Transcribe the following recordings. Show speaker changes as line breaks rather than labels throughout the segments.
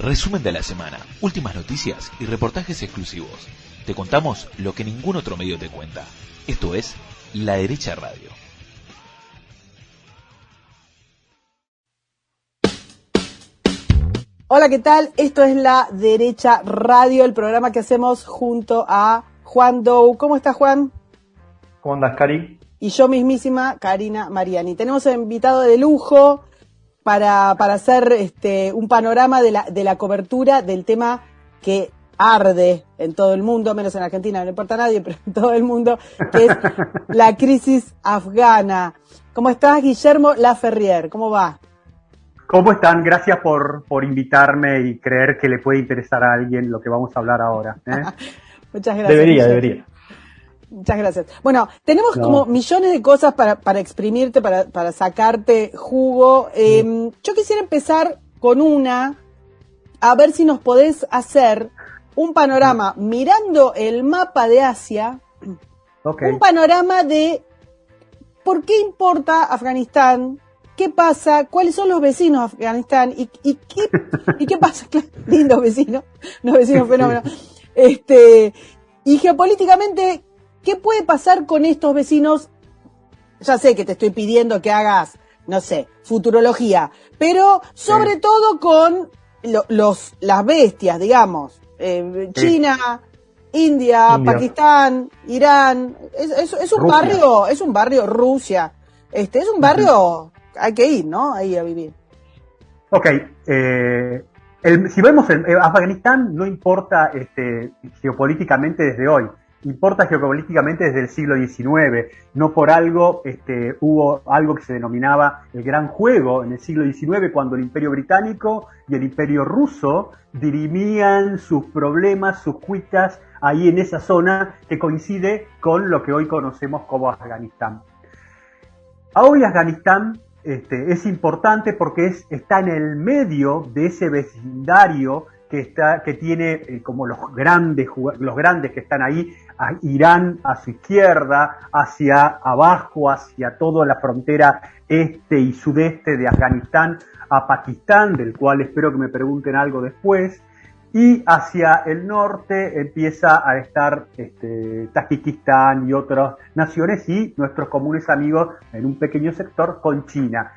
Resumen de la semana, últimas noticias y reportajes exclusivos. Te contamos lo que ningún otro medio te cuenta. Esto es La Derecha Radio.
Hola, ¿qué tal? Esto es La Derecha Radio, el programa que hacemos junto a Juan Dou. ¿Cómo estás, Juan?
¿Cómo andas, Cari?
Y yo mismísima, Karina Mariani. Tenemos un invitado de lujo para hacer un panorama de la cobertura del tema que arde en todo el mundo, menos en Argentina, no importa a nadie, pero en todo el mundo, que es la crisis afgana. ¿Cómo estás, Guillermo Laferrier? ¿Cómo va?
¿Cómo están? Gracias por invitarme y creer que le puede interesar a alguien lo que vamos a hablar ahora.
Muchas gracias.
Debería.
Muchas gracias. Bueno, tenemos como millones de cosas para exprimirte, para sacarte jugo. Yo quisiera empezar con a ver si nos podés hacer un panorama mirando el mapa de Asia, un panorama de por qué importa Afganistán, qué pasa, cuáles son los vecinos de Afganistán y qué pasa, lindos vecinos, unos vecinos fenómenos, y geopolíticamente, ¿qué puede pasar con estos vecinos? Ya sé que te estoy pidiendo que hagas, no sé, futurología, pero sobre todo con las bestias, digamos, China, India, Pakistán, Irán, es un barrio, Rusia, es un barrio, hay que ir, ¿no? Ahí a vivir.
Si vemos Afganistán no importa geopolíticamente desde hoy. Importa geopolíticamente desde el siglo XIX. No por algo hubo algo que se denominaba el Gran Juego en el siglo XIX, cuando el Imperio Británico y el Imperio Ruso dirimían sus problemas, sus cuitas, ahí en esa zona que coincide con lo que hoy conocemos como Afganistán. Hoy Afganistán es importante porque está en el medio de ese vecindario que tiene como los grandes que están ahí, a Irán a su izquierda, hacia abajo, hacia toda la frontera este y sudeste de Afganistán, a Pakistán, del cual espero que me pregunten algo después, y hacia el norte empieza a estar Tayikistán y otras naciones y nuestros comunes amigos en un pequeño sector con China.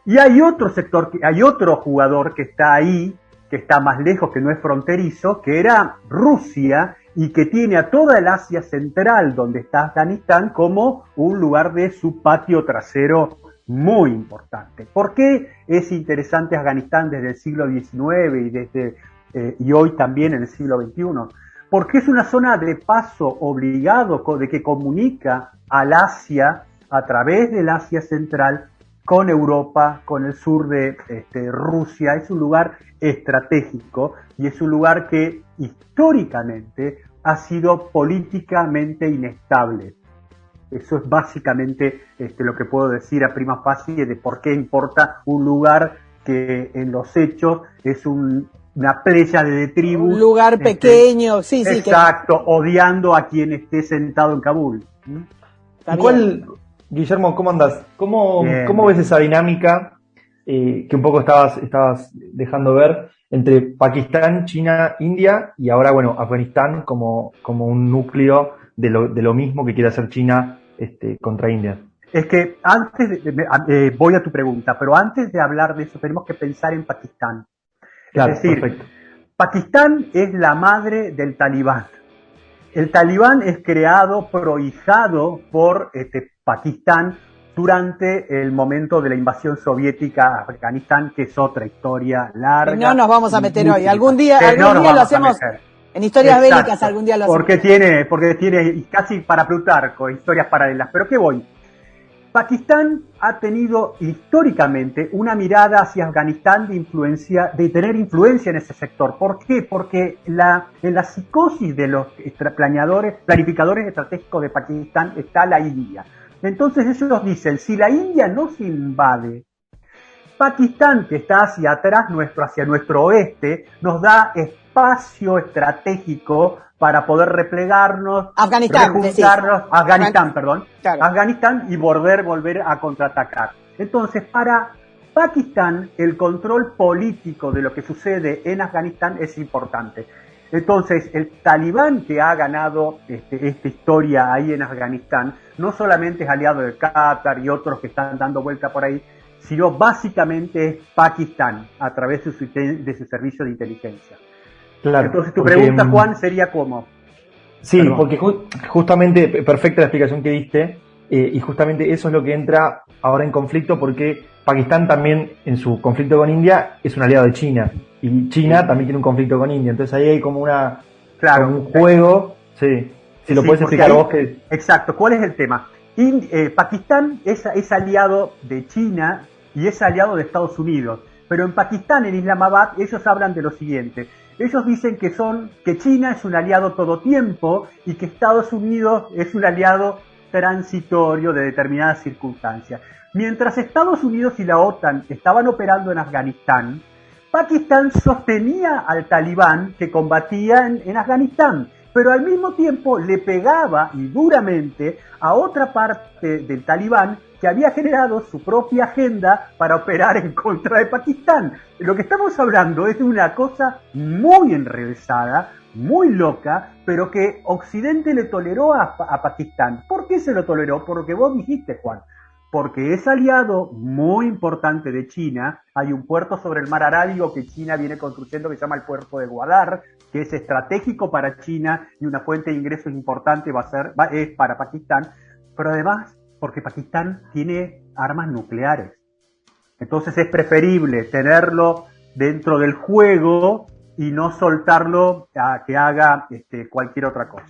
Y hay otro sector, hay otro jugador que está ahí, que está más lejos, que no es fronterizo, que era Rusia y que tiene a toda el Asia Central, donde está Afganistán, como un lugar de su patio trasero muy importante. ¿Por qué es interesante Afganistán desde el siglo XIX y hoy también en el siglo XXI? Porque es una zona de paso obligado de que comunica al Asia a través del Asia Central con Europa, con el sur de Rusia. Es un lugar estratégico y es un lugar que históricamente ha sido políticamente inestable. Eso es básicamente lo que puedo decir a prima facie de por qué importa un lugar que en los hechos es una pléyade de tribus.
Un lugar pequeño, sí.
Exacto, odiando a quien esté sentado en Kabul.
Guillermo, ¿cómo andás? ¿Cómo ves esa dinámica que un poco estabas dejando ver entre Pakistán, China, India y ahora, Afganistán como un núcleo de lo mismo que quiere hacer China contra India?
Es que voy a tu pregunta, pero antes de hablar de eso tenemos que pensar en Pakistán.
Claro,
es decir,
perfecto.
Pakistán es la madre del Talibán. El Talibán es prohijado por Pakistán durante el momento de la invasión soviética a Afganistán, que es otra historia larga.
No nos vamos a meter hoy. Algún día lo hacemos en historias bélicas, algún día lo hacemos.
Porque tiene casi para Plutarco, historias paralelas. Pero ¿qué voy? Pakistán ha tenido históricamente una mirada hacia Afganistán de tener influencia en ese sector. ¿Por qué? Porque en la psicosis de los planificadores estratégicos de Pakistán está la India. Entonces ellos dicen, si la India no se invade, Pakistán, que está hacia atrás hacia nuestro oeste, nos da espacio estratégico para poder replegarnos, Afganistán y volver a contraatacar. Entonces, para Pakistán, el control político de lo que sucede en Afganistán es importante. Entonces, el talibán que ha ganado esta historia ahí en Afganistán, no solamente es aliado de Qatar y otros que están dando vuelta por ahí, sino básicamente es Pakistán, a través de su servicio de inteligencia. Claro, entonces, tu pregunta, Juan, sería ¿cómo?
Sí, perdón. Porque justamente, perfecta la explicación que diste, y justamente eso es lo que entra ahora en conflicto, porque Pakistán también, en su conflicto con India, es un aliado de China, y China también tiene un conflicto con India, entonces ahí hay como como un juego, sí, si lo puedes explicar vos que...
Exacto, ¿cuál es el tema? Pakistán es aliado de China y es aliado de Estados Unidos, pero en Pakistán, en Islamabad, ellos hablan de lo siguiente. Ellos dicen que China es un aliado todo tiempo y que Estados Unidos es un aliado transitorio de determinadas circunstancias. Mientras Estados Unidos y la OTAN estaban operando en Afganistán, Pakistán sostenía al talibán que combatía en Afganistán, pero al mismo tiempo le pegaba y duramente a otra parte del talibán que había generado su propia agenda para operar en contra de Pakistán. Lo que estamos hablando es de una cosa muy enrevesada, muy loca, pero que Occidente le toleró a Pakistán. ¿Por qué se lo toleró? Por lo que vos dijiste, Juan. Porque es aliado muy importante de China. Hay un puerto sobre el mar Arábigo que China viene construyendo que se llama el puerto de Gwadar, que es estratégico para China y una fuente de ingresos importante es para Pakistán. Pero además, porque Pakistán tiene armas nucleares. Entonces es preferible tenerlo dentro del juego y no soltarlo a que haga cualquier otra cosa.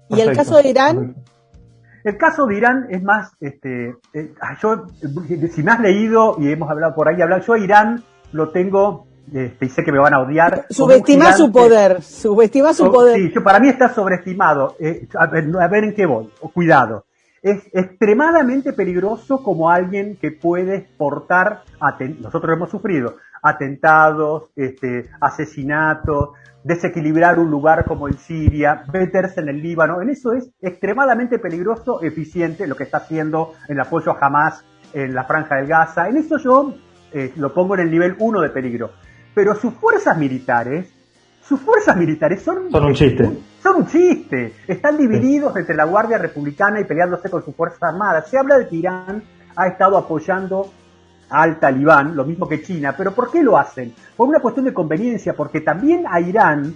¿Y el caso de Irán?
El caso de Irán es más, si me has leído y hemos hablado por ahí, yo a Irán lo tengo, y sé que me van a odiar.
Subestima su poder.
Sí, para mí está sobreestimado. A ver en qué voy. Cuidado. Es extremadamente peligroso como alguien que puede exportar, nosotros hemos sufrido atentados, asesinatos, desequilibrar un lugar como en Siria, meterse en el Líbano. En eso es extremadamente peligroso, eficiente, lo que está haciendo el apoyo a Hamas en la Franja del Gaza. En eso yo lo pongo en el nivel 1 de peligro. Pero sus fuerzas militares son
un chiste.
Son un chiste. Están divididos entre la Guardia Republicana y peleándose con sus fuerzas armadas. Se habla de que Irán ha estado apoyando al talibán, lo mismo que China. ¿Pero por qué lo hacen? Por una cuestión de conveniencia, porque también a Irán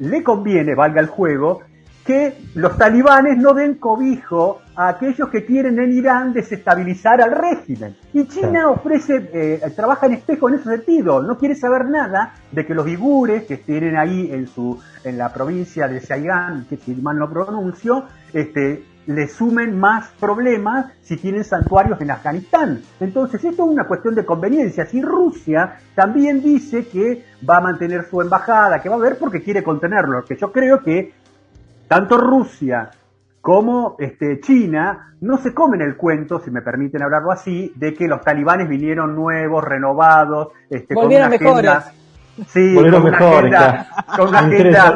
le conviene, valga el juego, que los talibanes no den cobijo a aquellos que quieren en Irán desestabilizar al régimen. Y China trabaja en espejo en ese sentido, no quiere saber nada de que los uigures que tienen ahí en la provincia de Xinjiang, que si mal no pronuncio, le sumen más problemas si tienen santuarios en Afganistán. Entonces esto es una cuestión de conveniencia. Si Rusia también dice que va a mantener su embajada, que va a ver porque quiere contenerlo, que yo creo que tanto Rusia como China no se comen el cuento, si me permiten hablarlo así, de que los talibanes vinieron nuevos, renovados, con una agenda. Sí,
volvieron mejores,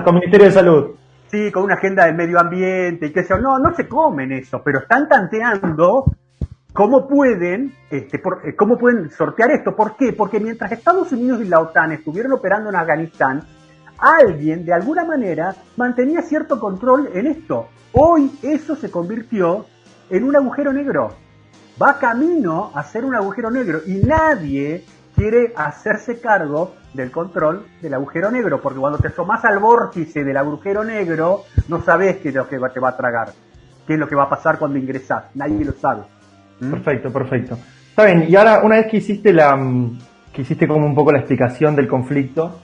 con Ministerio de Salud.
Sí, con una agenda del medio ambiente y qué sé yo. No se comen eso, pero están tanteando cómo pueden sortear esto. ¿Por qué? Porque mientras Estados Unidos y la OTAN estuvieron operando en Afganistán, alguien, de alguna manera, mantenía cierto control en esto. Hoy eso se convirtió en un agujero negro. Va camino a ser un agujero negro y nadie quiere hacerse cargo del control del agujero negro, porque cuando te asomas al vórtice del agujero negro, no sabes qué es lo que te va a tragar, qué es lo que va a pasar cuando ingresás. Nadie lo sabe.
Perfecto. Está bien, y ahora, una vez que hiciste como un poco la explicación del conflicto,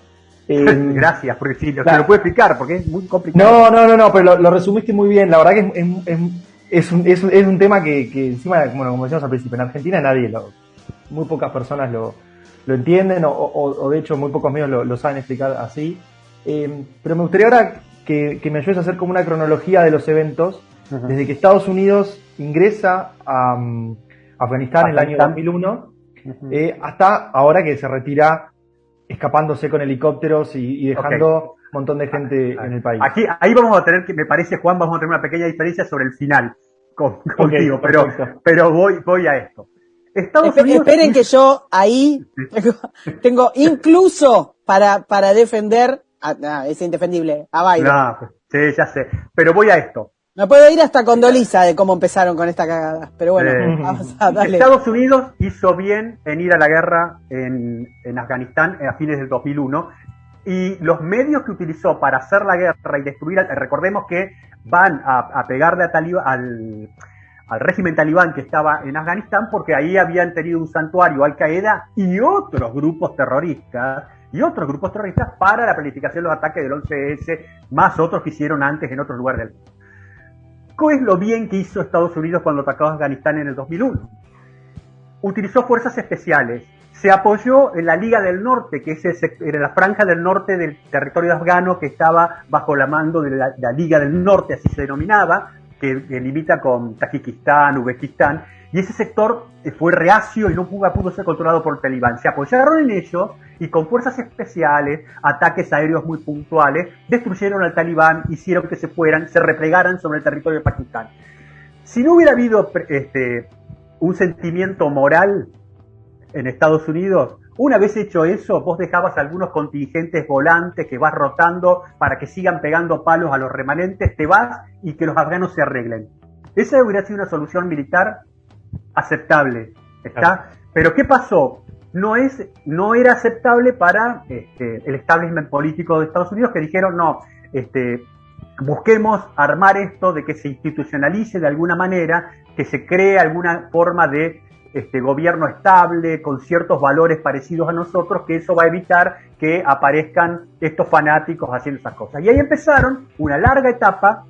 gracias, porque sí, te lo puedo explicar, porque es muy complicado.
No, pero lo resumiste muy bien. La verdad que es un tema que encima, como decíamos al principio, en Argentina muy pocas personas lo entienden, o de hecho muy pocos medios lo saben explicar así. Pero me gustaría ahora que me ayudes a hacer como una cronología de los eventos, desde que Estados Unidos ingresa a Afganistán en el año 2001, hasta ahora que se retira escapándose con helicópteros y dejando un montón de gente en el país.
Ahí vamos a tener me parece, Juan, vamos a tener una pequeña diferencia sobre el final contigo, pero voy a esto.
Esperen que yo ahí tengo incluso para defender, es indefendible, a Biden.
No, sí, ya sé. Pero voy a esto.
Me puedo ir hasta con Dolisa de cómo empezaron con esta cagada. Pero bueno, vamos a darle.
Estados Unidos hizo bien en ir a la guerra en Afganistán a fines del 2001. Y los medios que utilizó para hacer la guerra y destruir, recordemos que van a pegarle al régimen talibán que estaba en Afganistán porque ahí habían tenido un santuario Al-Qaeda y otros grupos terroristas para la planificación de los ataques del 11S, más otros que hicieron antes en otros lugares del mundo. ¿Qué es lo bien que hizo Estados Unidos cuando atacó a Afganistán en el 2001? Utilizó fuerzas especiales, se apoyó en la Liga del Norte, que era la franja del norte del territorio afgano que estaba bajo la mando de la Liga del Norte, así se denominaba, que limita con Tayikistán, Uzbekistán, y ese sector fue reacio y no pudo ser controlado por el talibán. Se apoyaron en ello y con fuerzas especiales, ataques aéreos muy puntuales, destruyeron al talibán, hicieron que se replegaran sobre el territorio de Pakistán. Si no hubiera habido un sentimiento moral en Estados Unidos, una vez hecho eso, vos dejabas algunos contingentes volantes que vas rotando para que sigan pegando palos a los remanentes, te vas y que los afganos se arreglen. Esa hubiera sido una solución militar aceptable, ¿está? Claro. Pero ¿qué pasó? No era aceptable para el establishment político de Estados Unidos, que dijeron, no, busquemos armar esto de que se institucionalice de alguna manera, que se cree alguna forma de gobierno estable, con ciertos valores parecidos a nosotros, que eso va a evitar que aparezcan estos fanáticos haciendo esas cosas. Y ahí empezaron una larga etapa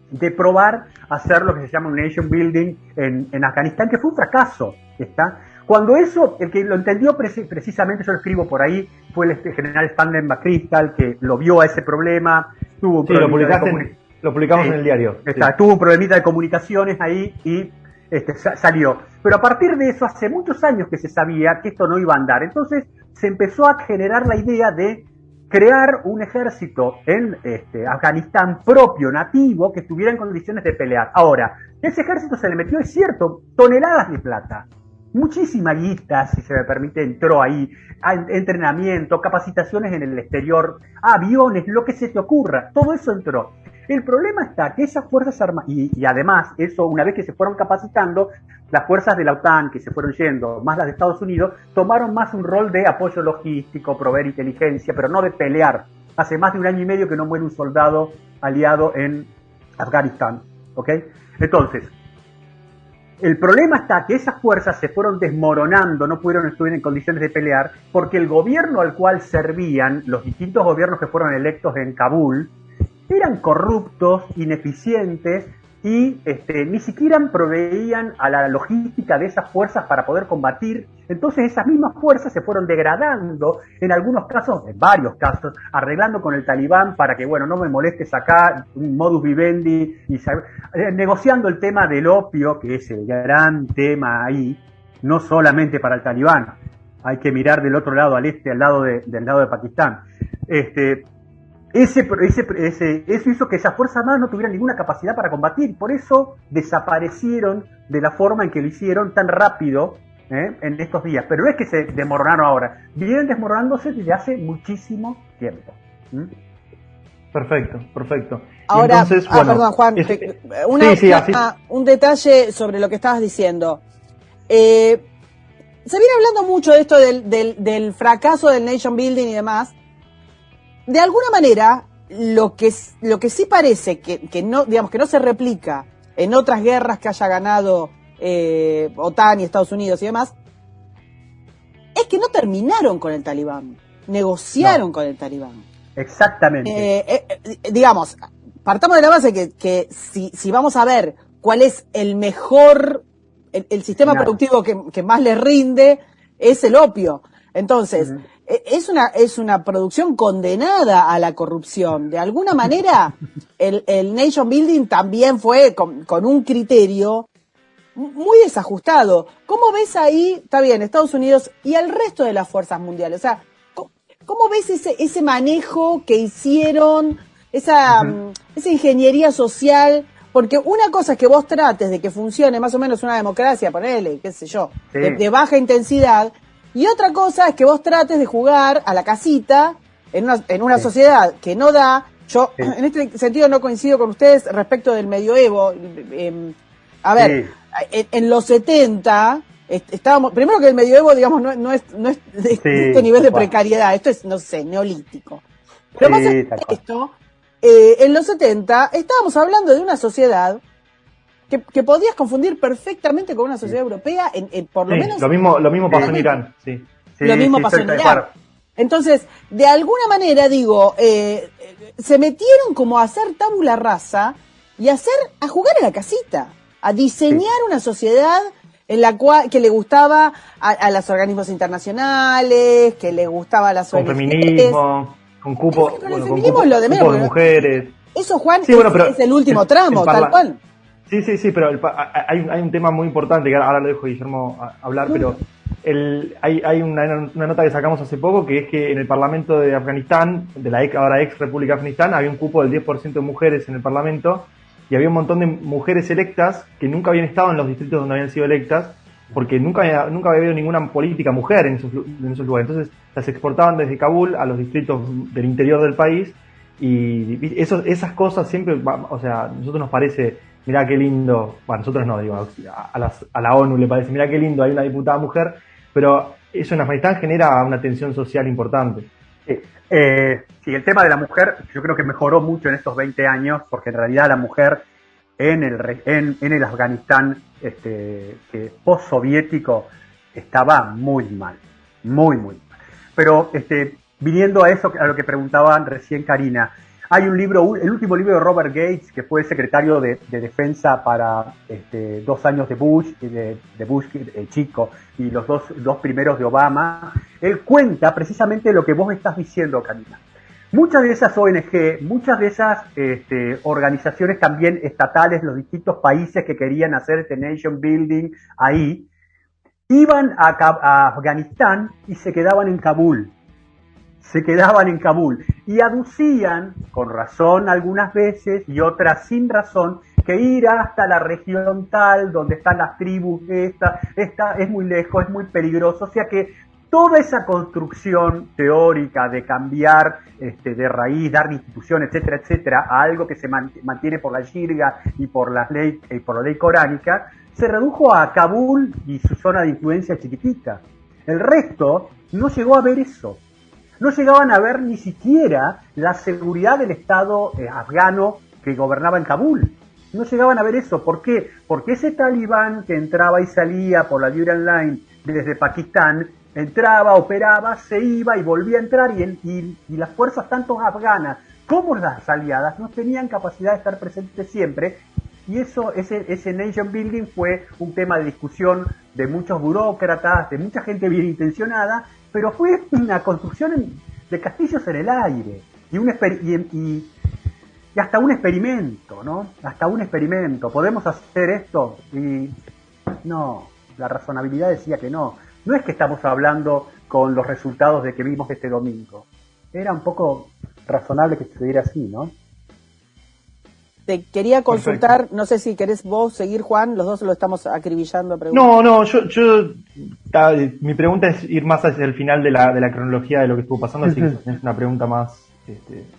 de probar hacer lo que se llama un nation building en Afganistán, que fue un fracaso, ¿está? Cuando eso, el que lo entendió precisamente, yo lo escribo por ahí, fue el general Stanley McChrystal, que lo vio a ese problema, tuvo un
lo publicamos en el diario.
Tuvo un problemita de comunicaciones ahí y salió. Pero a partir de eso, hace muchos años que se sabía que esto no iba a andar. Entonces se empezó a generar la idea de crear un ejército en Afganistán propio, nativo, que estuviera en condiciones de pelear. Ahora, ese ejército se le metió, es cierto, toneladas de plata. Muchísima guita, si se me permite, entró ahí. Entrenamiento, capacitaciones en el exterior, aviones, lo que se te ocurra. Todo eso entró. El problema está que esas fuerzas armadas, y además, eso una vez que se fueron capacitando, las fuerzas de la OTAN que se fueron yendo, más las de Estados Unidos, tomaron más un rol de apoyo logístico, proveer inteligencia, pero no de pelear. Hace más de 1 año y medio que no muere un soldado aliado en Afganistán, ¿ok? Entonces, el problema está que esas fuerzas se fueron desmoronando, no pudieron estar en condiciones de pelear, porque el gobierno al cual servían, los distintos gobiernos que fueron electos en Kabul, eran corruptos, ineficientes y ni siquiera proveían a la logística de esas fuerzas para poder combatir. Entonces esas mismas fuerzas se fueron degradando, en algunos casos, en varios casos, arreglando con el talibán para que, bueno, no me molestes acá, un modus vivendi, y negociando el tema del opio, que es el gran tema ahí, no solamente para el talibán, hay que mirar del otro lado, al este, del lado de Pakistán. Eso hizo que esas fuerzas armadas no tuvieran ninguna capacidad para combatir, por eso desaparecieron de la forma en que lo hicieron tan rápido en estos días. Pero no es que se desmoronaron ahora, vienen desmoronándose desde hace muchísimo tiempo.
Perfecto.
Ahora,
entonces, bueno,
perdón, Juan, un detalle sobre lo que estabas diciendo. Se viene hablando mucho de esto del fracaso del nation building y demás. De alguna manera, lo que sí parece que no, digamos, que no se replica en otras guerras que haya ganado OTAN y Estados Unidos y demás, es que no terminaron con el talibán, negociaron con el talibán.
Exactamente.
Digamos, partamos de la base que si vamos a ver cuál es el mejor, el sistema productivo que más le rinde, es el opio. Entonces, es una producción condenada a la corrupción. De alguna manera, el nation building también fue con un criterio muy desajustado. ¿Cómo esa ahí, está bien, Estados Unidos y el resto de las fuerzas mundiales? O sea, ¿cómo ves ese manejo que hicieron, esa ingeniería social Porque una cosa es que vos trates de que funcione más o menos una democracia, ponele, qué sé yo,
Sí.
de baja intensidad, y otra cosa es que vos trates de jugar a la casita en una
Sí.
sociedad que no da. Yo,
Sí.
en este sentido, no coincido con ustedes respecto del medioevo. A ver, en los 70 estábamos, primero que el medioevo, digamos, no es de este nivel de precariedad, esto es, no sé, neolítico. Pero más allá de esto, en los 70 estábamos hablando de una sociedad que podías confundir perfectamente con una sociedad europea, por lo menos.
Lo mismo pasó en Irán, sí.
Lo mismo pasó en Irán. Entonces, de alguna manera, digo, se metieron como a hacer tabula rasa y a jugar a la casita, a diseñar una sociedad en la cual que le gustaba a los organismos internacionales, que le gustaba a las
con
ONGs.
feminismo, con cupo,
Pero el feminismo es lo de menos,
cupos de mujeres.
Eso, Juan,
Sí, bueno, pero
es el último tramo, tal cual.
Sí, pero hay un tema muy importante, que ahora lo dejo a Guillermo hablar, pero hay una nota que sacamos hace poco, que es que en el Parlamento de Afganistán, de la ahora ex República de Afganistán, había un cupo del 10% de mujeres en el Parlamento, y había un montón de mujeres electas que nunca habían estado en los distritos donde habían sido electas, porque nunca había habido ninguna política mujer en esos lugares. Entonces las exportaban desde Kabul a los distritos del interior del país, y esas cosas siempre, o sea, a nosotros nos parece, mirá qué lindo, bueno, nosotros no, digo, a la ONU le parece, mirá qué lindo, hay una diputada mujer, pero eso en Afganistán genera una tensión social importante.
Sí, el tema de la mujer yo creo que mejoró mucho en estos 20 años, porque en realidad la mujer en el Afganistán post-soviético estaba muy mal, muy mal. Pero viniendo a eso, a lo que preguntaban recién Karina, hay un libro, el último libro de Robert Gates, que fue secretario de defensa para 2 años de Bush, de Bush chico, y los dos primeros de Obama. Él cuenta precisamente lo que vos estás diciendo, Karina. Muchas de esas ONG, muchas de esas organizaciones también estatales, los distintos países que querían hacer este nation building ahí, iban a Afganistán y se quedaban en Kabul. Y aducían, con razón algunas veces y otras sin razón, que ir hasta la región tal, donde están las tribus, esta es muy lejos, es muy peligroso. O sea que toda esa construcción teórica de cambiar de raíz, dar institución, etcétera, etcétera, a algo que se mantiene por la shirga y por la ley coránica, se redujo a Kabul y su zona de influencia chiquitita. El resto no llegó a ver eso. No llegaban a ver ni siquiera la seguridad del Estado afgano que gobernaba en Kabul. No llegaban a ver eso. ¿Por qué? Porque ese talibán que entraba y salía por la Durand Line desde Pakistán, entraba, operaba, se iba y volvía a entrar, y las fuerzas tanto afganas como las aliadas no tenían capacidad de estar presentes siempre. Y ese nation building fue un tema de discusión de muchos burócratas, de mucha gente bien intencionada, pero fue una construcción de castillos en el aire y hasta un experimento, ¿no? Hasta un experimento. ¿Podemos hacer esto? Y no, la razonabilidad decía que no. No es que estamos hablando con los resultados de que vimos este domingo. Era un poco razonable que sucediera así, ¿no?
Te quería consultar, perfecto. No sé si querés vos seguir, Juan, los dos lo estamos acribillando.
No, mi pregunta es ir más hacia el final de la cronología de lo que estuvo pasando, así que es una pregunta más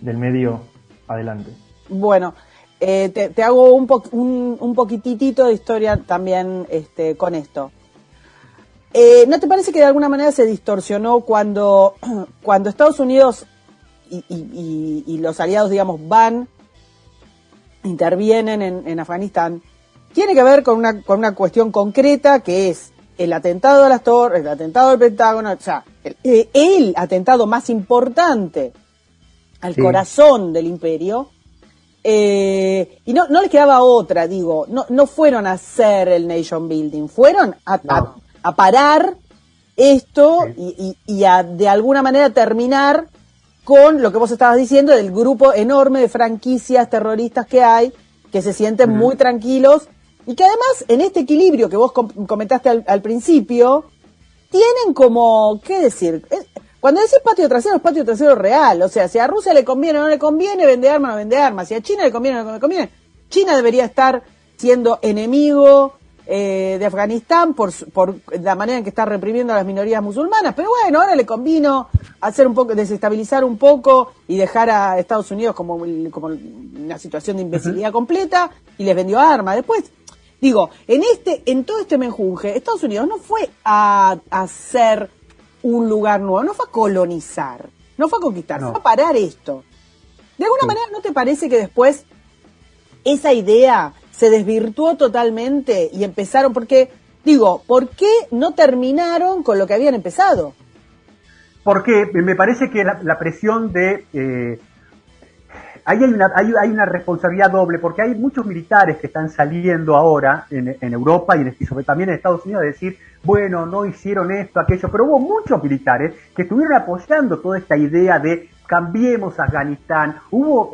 del medio, adelante.
Bueno, te hago un poquitito de historia también con esto. ¿No te parece que de alguna manera se distorsionó cuando Estados Unidos y los aliados, digamos, intervienen en Afganistán? Tiene que ver con una cuestión concreta, que es el atentado a las torres, el atentado al Pentágono, o sea, el atentado más importante al corazón del imperio, y no les quedaba otra, digo, no fueron a hacer el nation building, fueron a parar esto y a de alguna manera terminar con lo que vos estabas diciendo del grupo enorme de franquicias terroristas que hay, que se sienten muy tranquilos, y que además en este equilibrio que vos comentaste al principio, tienen como, ¿qué decir? Cuando decís patio trasero, es patio trasero real. O sea, si a Rusia le conviene o no le conviene, vende armas o no vende armas. Si a China le conviene o no le conviene. China debería estar siendo enemigo de Afganistán por la manera en que está reprimiendo a las minorías musulmanas, pero bueno, ahora le convino hacer un poco, desestabilizar un poco y dejar a Estados Unidos como una situación de imbecilidad completa, y les vendió armas. Después, digo, en todo este menjunje, Estados Unidos no fue a hacer un lugar nuevo, no fue a colonizar, no fue a conquistar, fue a parar esto. De alguna manera, ¿no te parece que después esa idea se desvirtuó totalmente y empezaron, porque, digo, ¿por qué no terminaron con lo que habían empezado?
Porque me parece que la presión de... ahí hay una responsabilidad doble, porque hay muchos militares que están saliendo ahora en Europa y sobre también en Estados Unidos a decir, bueno, no hicieron esto, aquello, pero hubo muchos militares que estuvieron apoyando toda esta idea de cambiemos Afganistán. Hubo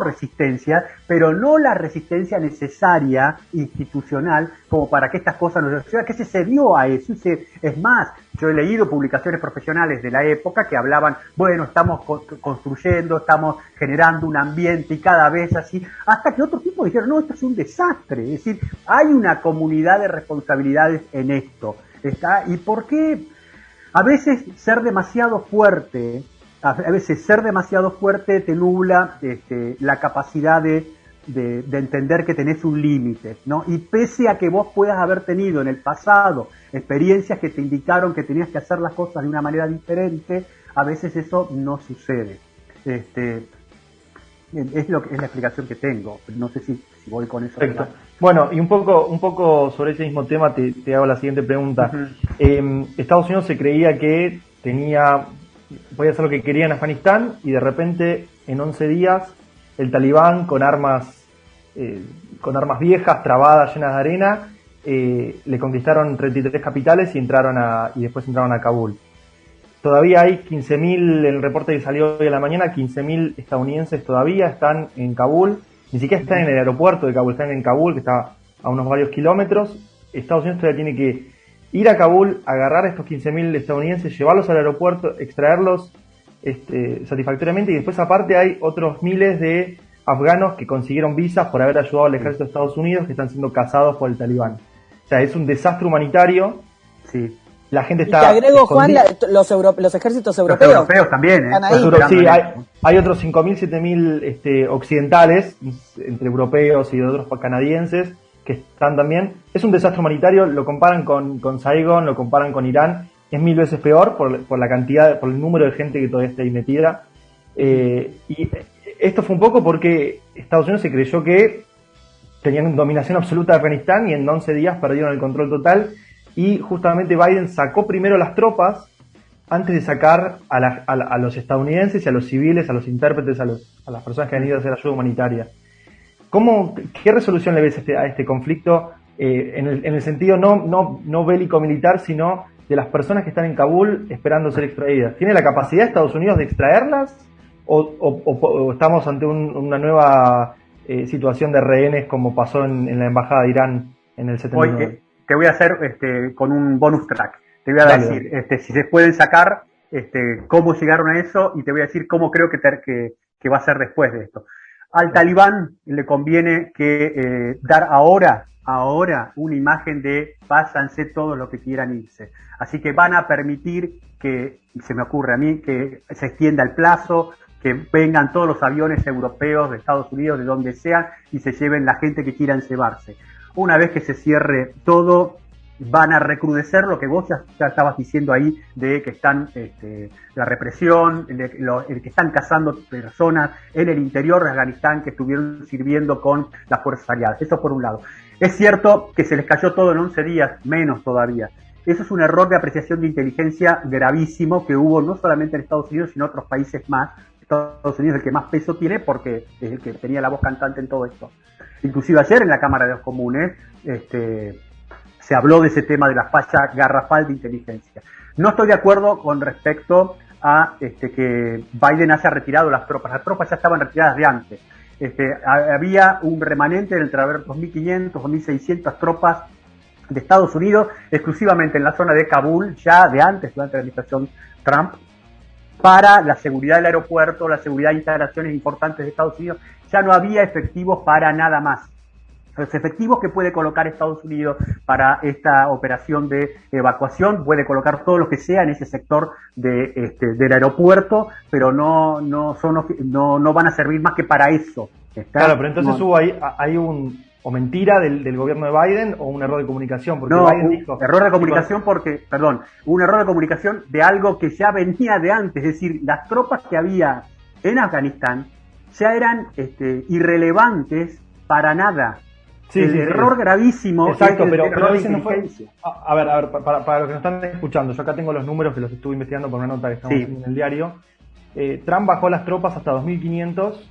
resistencia, pero no la resistencia necesaria, institucional, como para que estas cosas no sucedan, que se cedió a eso. Es más, yo he leído publicaciones profesionales de la época que hablaban, bueno, estamos construyendo, estamos generando un ambiente y cada vez así, hasta que otros tipos dijeron, no, esto es un desastre. Es decir, hay una comunidad de responsabilidades en esto. ¿Y por qué a veces ser demasiado fuerte te nubla la capacidad de entender que tenés un límite, ¿no? Y pese a que vos puedas haber tenido en el pasado experiencias que te indicaron que tenías que hacer las cosas de una manera diferente, a veces eso no sucede. Es la explicación que tengo. No sé si voy con eso.
Perfecto. Bueno, y un poco sobre ese mismo tema te hago la siguiente pregunta. Uh-huh. Estados Unidos se creía que podía hacer lo que quería en Afganistán, y de repente en 11 días el talibán con armas viejas, trabadas, llenas de arena, le conquistaron 33 capitales y después entraron a Kabul. Todavía hay 15.000, el reporte que salió hoy a la mañana, 15.000 estadounidenses todavía están en Kabul, ni siquiera están en el aeropuerto de Kabul, están en Kabul, que está a unos varios kilómetros. Estados Unidos todavía tiene que ir a Kabul, agarrar a estos 15.000 estadounidenses, llevarlos al aeropuerto, extraerlos satisfactoriamente, y después aparte hay otros miles de afganos que consiguieron visas por haber ayudado al ejército de Estados Unidos, que están siendo cazados por el talibán. O sea, es un desastre humanitario.
Sí.
La gente está...
Y te agrego, Juan, los ejércitos europeos.
Los europeos también, ¿eh?
Sí, hay otros 5.000, 7.000 occidentales, entre europeos y otros canadienses, que están también. Es un desastre humanitario, lo comparan con Saigón, lo comparan con Irán, es 1000 veces peor por la cantidad, por el número de gente que todavía está ahí metida. Y esto fue un poco porque Estados Unidos se creyó que tenían dominación absoluta de Afganistán, y en 11 días perdieron el control total, y justamente Biden sacó primero las tropas antes de sacar a los estadounidenses y a los civiles, a los intérpretes, a las personas que han ido a hacer ayuda humanitaria. ¿Qué resolución le ves a este conflicto en el sentido no bélico-militar, sino de las personas que están en Kabul esperando ser extraídas? ¿Tiene la capacidad Estados Unidos de extraerlas o estamos ante una nueva situación de rehenes como pasó en la embajada de Irán en el 79?
Oye, te voy a hacer con un bonus track. Te voy a decir si se pueden sacar, cómo llegaron a eso, y te voy a decir cómo creo que va a ser después de esto. Al talibán le conviene que dar ahora una imagen de váyanse todos los que quieran irse. Así que van a permitir que, se me ocurre a mí, que se extienda el plazo, que vengan todos los aviones europeos de Estados Unidos, de donde sean, y se lleven la gente que quieran llevarse. Una vez que se cierre todo, van a recrudecer lo que vos ya estabas diciendo ahí, de que están la represión, el que están cazando personas en el interior de Afganistán que estuvieron sirviendo con las fuerzas aliadas. Eso por un lado. Es cierto que se les cayó todo en 11 días, menos todavía. Eso es un error de apreciación de inteligencia gravísimo que hubo no solamente en Estados Unidos, sino en otros países más. Estados Unidos es el que más peso tiene porque es el que tenía la voz cantante en todo esto. Inclusive ayer en la Cámara de los Comunes se habló de ese tema de la falla garrafal de inteligencia. No estoy de acuerdo con respecto a que Biden haya retirado las tropas. Las tropas ya estaban retiradas de antes. Había un remanente entre 2.500, 2.600 tropas de Estados Unidos, exclusivamente en la zona de Kabul, ya de antes, durante la administración Trump, para la seguridad del aeropuerto, la seguridad de instalaciones importantes de Estados Unidos, ya no había efectivos para nada más. Los efectivos que puede colocar Estados Unidos para esta operación de evacuación, puede colocar todo lo que sea en ese sector del aeropuerto, pero no van a servir más que para eso.
Claro, pero entonces hay o mentira del gobierno de Biden o un error de comunicación, porque
no,
Biden dijo...
error de comunicación un error de comunicación de algo que ya venía de antes, es decir, las tropas que había en Afganistán ya eran irrelevantes para nada.
Sí,
error gravísimo.
Exacto, pero ese no fue... A ver, para los que nos están escuchando, yo acá tengo los números que los estuve investigando por una nota que estamos haciendo en el diario. Trump bajó las tropas hasta 2.500.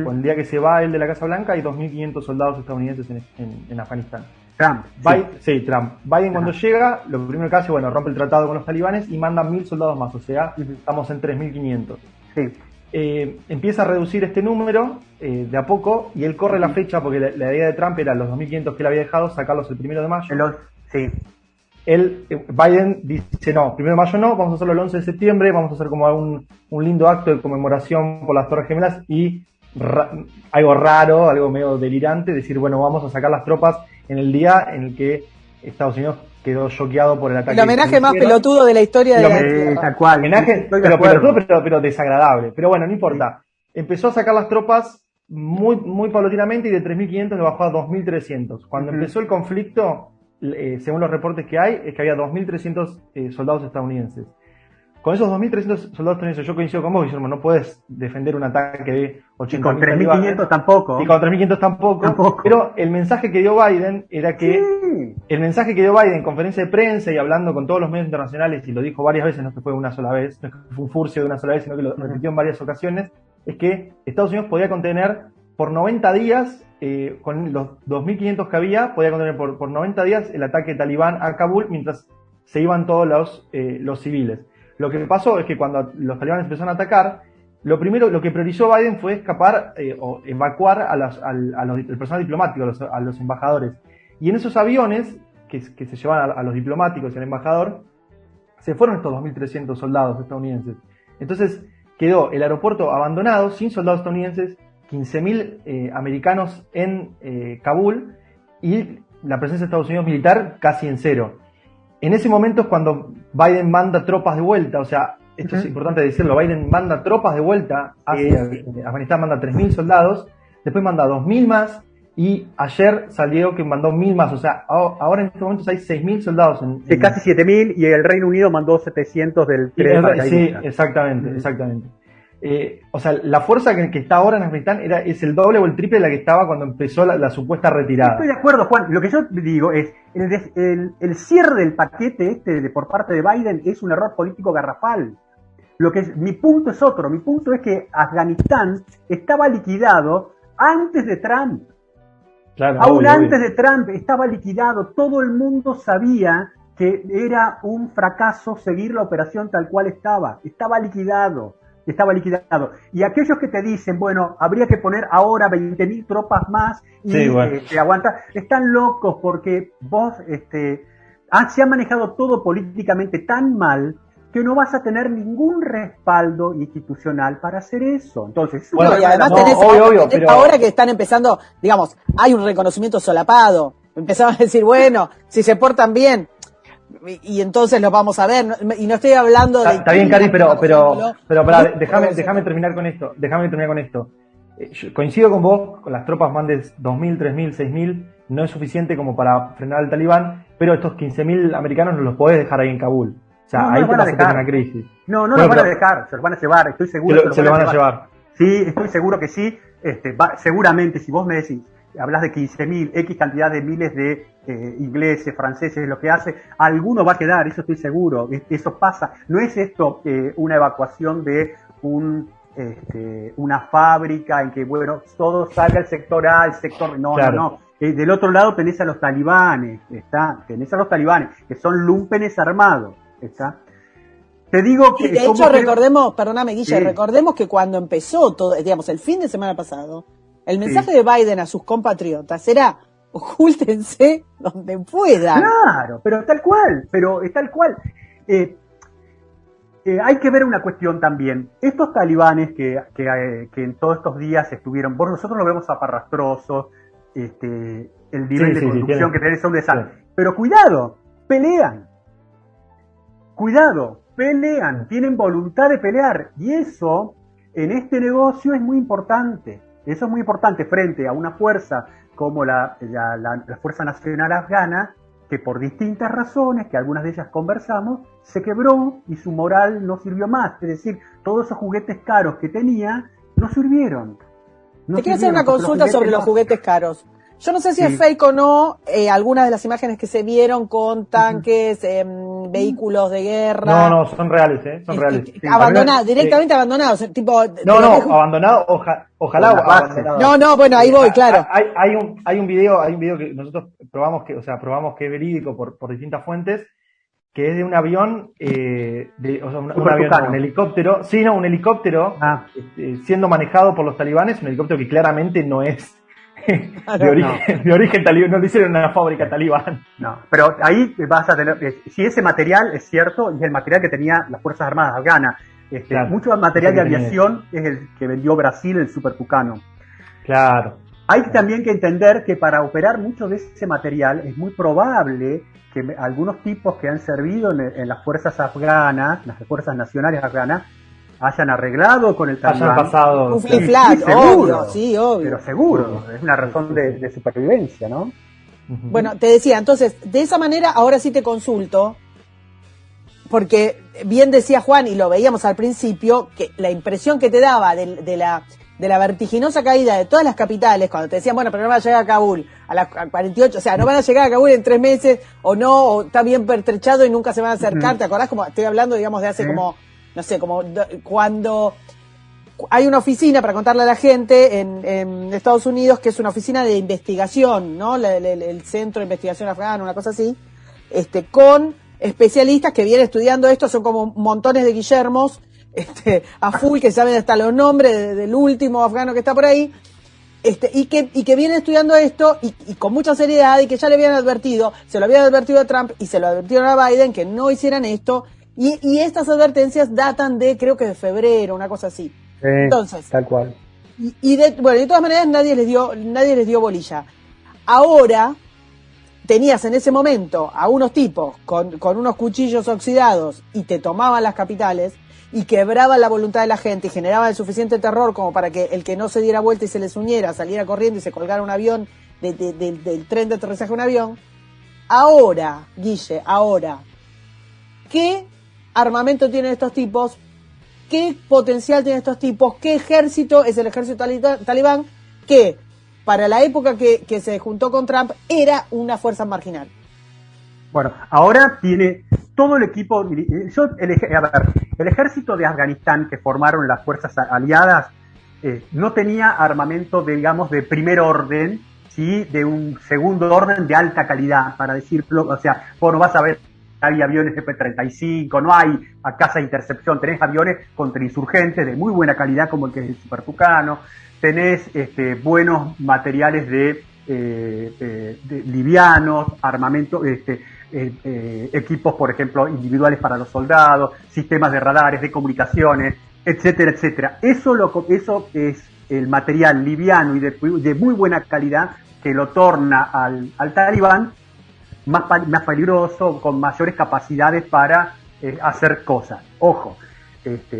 Con el día que se va él de la Casa Blanca hay 2.500 soldados estadounidenses en Afganistán.
Trump.
Trump. Biden cuando llega, lo primero que hace, rompe el tratado con los talibanes y manda 1.000 soldados más, o sea, estamos en 3.500.
Sí.
Empieza a reducir este número de a poco y él corre la fecha porque la idea de Trump era los 2.500 que él había dejado, sacarlos el 1 de mayo. Biden dice no, 1 de mayo no, vamos a hacerlo el 11 de septiembre, vamos a hacer como un lindo acto de conmemoración por las Torres Gemelas y algo raro, algo medio delirante, decir vamos a sacar las tropas en el día en el que Estados Unidos quedó choqueado por el ataque.
El homenaje más pelotudo de la historia de
tal cual.
Homenaje, pero desagradable. Pero no importa. Empezó a sacar las tropas muy, muy paulatinamente y de 3.500 lo bajó a 2.300. Cuando empezó el conflicto, según los reportes que hay, es que había 2.300 soldados estadounidenses. Con esos 2.300 soldados estadounidenses, yo coincido con vos, Guillermo, no puedes defender un ataque de 80.000.
Y con 3.500 tampoco.
Y con 3.500 tampoco. Pero el mensaje que dio Biden era que... El mensaje que dio Biden en conferencia de prensa y hablando con todos los medios internacionales, y lo dijo varias veces, no es que fue una sola vez, no es que fue un furcio de una sola vez, sino que lo repitió en varias ocasiones, es que Estados Unidos podía contener por 90 días, con los 2.500 que había, podía contener por 90 días el ataque talibán a Kabul mientras se iban todos los civiles. Lo que pasó es que cuando los talibanes empezaron a atacar, lo que priorizó Biden fue escapar o evacuar el personal diplomático, a los embajadores. Y en esos aviones que se llevaban a los diplomáticos y al embajador, se fueron estos 2.300 soldados estadounidenses. Entonces quedó el aeropuerto abandonado, sin soldados estadounidenses, 15.000 americanos en Kabul y la presencia de Estados Unidos militar casi en cero. En ese momento es cuando Biden manda tropas de vuelta, o sea, esto es importante decirlo, Biden manda tropas de vuelta hacia Afganistán, manda 3.000 soldados, después manda 2.000 más, y ayer salió que mandó 1.000 más, o sea, ahora en estos momentos hay 6.000 soldados.
Casi 7.000, y el Reino Unido mandó 700 del tren.
Sí, exactamente. O sea, la fuerza que está ahora en Afganistán es el doble o el triple de la que estaba cuando empezó la supuesta retirada.
Estoy de acuerdo, Juan. Lo que yo digo es, el cierre del paquete por parte de Biden es un error político garrafal. Mi punto es otro. Mi punto es que Afganistán estaba liquidado antes de Trump.
Claro,
antes de Trump estaba liquidado. Todo el mundo sabía que era un fracaso seguir la operación tal cual estaba. Estaba liquidado. Y aquellos que te dicen, habría que poner ahora 20.000 tropas más y aguantar, están locos porque vos se ha manejado todo políticamente tan mal que no vas a tener ningún respaldo institucional para hacer eso. Entonces,
y además pero ahora que están empezando, digamos, hay un reconocimiento solapado. Empezaban a decir, si se portan bien, y entonces los vamos a ver, y no estoy hablando de...
Está bien, Cari, pero déjame terminar con esto. Yo coincido con vos, con las tropas mandes 2.000, 3.000, 6.000, no es suficiente como para frenar al talibán, pero estos 15.000 americanos no los podés dejar ahí en Kabul. O sea, ahí te vas a tener una crisis.
No los van a dejar, se los van a llevar, estoy seguro.
Se lo van a llevar.
Sí, estoy seguro que sí. Seguramente, si vos me decís, hablas de 15.000, X cantidad de miles de ingleses, franceses, lo que hace, alguno va a quedar, eso estoy seguro. Eso pasa. No es esto una evacuación de una fábrica en que, todo salga el sector A, el sector... No. Del otro lado tenés a los talibanes, que son lumpenes armados. Te digo que...
Y de hecho, recordemos, perdóname, Guille, recordemos que cuando empezó todo, digamos, el fin de semana pasado, el mensaje de Biden a sus compatriotas era: ocúltense donde puedan.
Claro, pero tal cual. hay que ver una cuestión también. Estos talibanes que en todos estos días estuvieron, nosotros lo vemos aparrastrosos, el nivel de conducción que tienen son de sal. Sí. Pero cuidado, pelean, tienen voluntad de pelear. Y eso, en este negocio, es muy importante. Eso es muy importante frente a una fuerza como la Fuerza Nacional Afgana, que por distintas razones, que algunas de ellas conversamos, se quebró y su moral no sirvió más. Es decir, todos esos juguetes caros que tenía no sirvieron.
Te quiero hacer una consulta sobre los juguetes caros. Yo no sé si es fake o no, algunas de las imágenes que se vieron con tanques, vehículos de guerra.
No, son reales, son reales.
Abandonados, directamente abandonados, tipo...
abandonados, ojalá abandonados.
No, bueno, ahí voy, claro.
Hay un video que nosotros probamos que es verídico por distintas fuentes, que es de un avión, un helicóptero, un helicóptero siendo manejado por los talibanes, un helicóptero que claramente no es de origen talibán, no lo hicieron en una fábrica talibán.
No, pero ahí vas a tener, si ese material es cierto, es el material que tenía las Fuerzas Armadas afganas. Mucho material de aviación es el que vendió Brasil, el Super Tucano.
Claro.
Hay también que entender que para operar mucho de ese material es muy probable que algunos tipos que han servido en las fuerzas afganas, las fuerzas nacionales afganas, hayan arreglado con el talibán.
Hayan pasado.
Un flip-flap, obvio.
Pero seguro, es una razón de supervivencia, ¿no?
Bueno, te decía, entonces, de esa manera, ahora sí te consulto, porque bien decía Juan, y lo veíamos al principio, que la impresión que te daba de la vertiginosa caída de todas las capitales, cuando te decían, bueno, pero no van a llegar a Kabul a las 48, o sea, no van a llegar a Kabul en 3 meses, o está bien pertrechado y nunca se van a acercar, ¿te acordás? Como estoy hablando, digamos, de hace como... No sé, como cuando hay una oficina, para contarle a la gente, en Estados Unidos, que es una oficina de investigación, ¿no? El Centro de Investigación Afgana, una cosa así, con especialistas que vienen estudiando esto, son como montones de Guillermos, a full, que saben hasta los nombres del último afgano que está por ahí, y que vienen estudiando esto, y con mucha seriedad, y que ya le habían advertido, se lo habían advertido a Trump, y se lo advirtieron a Biden, que no hicieran esto. Y estas advertencias datan de, creo que de febrero, una cosa así. Entonces,
tal cual.
De todas maneras nadie les dio bolilla. Ahora, tenías en ese momento a unos tipos con unos cuchillos oxidados y te tomaban las capitales y quebraban la voluntad de la gente y generaban el suficiente terror como para que el que no se diera vuelta y se les uniera, saliera corriendo y se colgara un avión, del tren de aterrizaje de un avión. Ahora, Guille, ¿qué armamento tienen estos tipos? ¿Qué potencial tienen estos tipos? ¿Qué ejército es el ejército talibán? Que para la época que se juntó con Trump era una fuerza marginal.
Bueno, ahora tiene todo el equipo. El ejército de Afganistán que formaron las fuerzas aliadas no tenía armamento, digamos, de primer orden, ¿sí? De un segundo orden de alta calidad, para decirlo. O sea, vos no vas a ver. Hay aviones F-35, no hay casa de intercepción, tenés aviones contrainsurgentes de muy buena calidad como el que es el Super Tucano, tenés buenos materiales de livianos, armamento, equipos, por ejemplo, individuales para los soldados, sistemas de radares, de comunicaciones, etcétera, etcétera. Eso es el material liviano y de muy buena calidad que lo torna al talibán más peligroso, con mayores capacidades para hacer cosas. Ojo,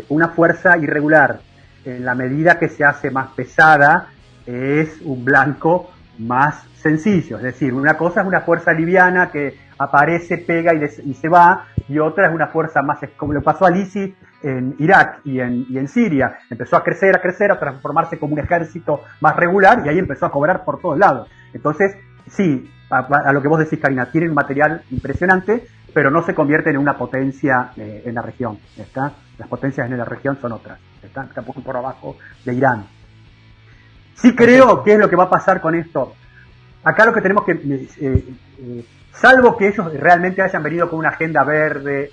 una fuerza irregular, en la medida que se hace más pesada, es un blanco más sencillo. Es decir, una cosa es una fuerza liviana que aparece, pega y se va, y otra es una fuerza más, como le pasó al ISIS en Irak y en Siria. Empezó a crecer, a transformarse como un ejército más regular, y ahí empezó a cobrar por todos lados. Entonces, sí, a lo que vos decís, Karina, tienen un material impresionante, pero no se convierten en una potencia en la región. ¿Está? Las potencias en la región son otras. Están un poco por abajo de Irán. Sí creo que es lo que va a pasar con esto. Acá lo que tenemos que... salvo que ellos realmente hayan venido con una agenda verde,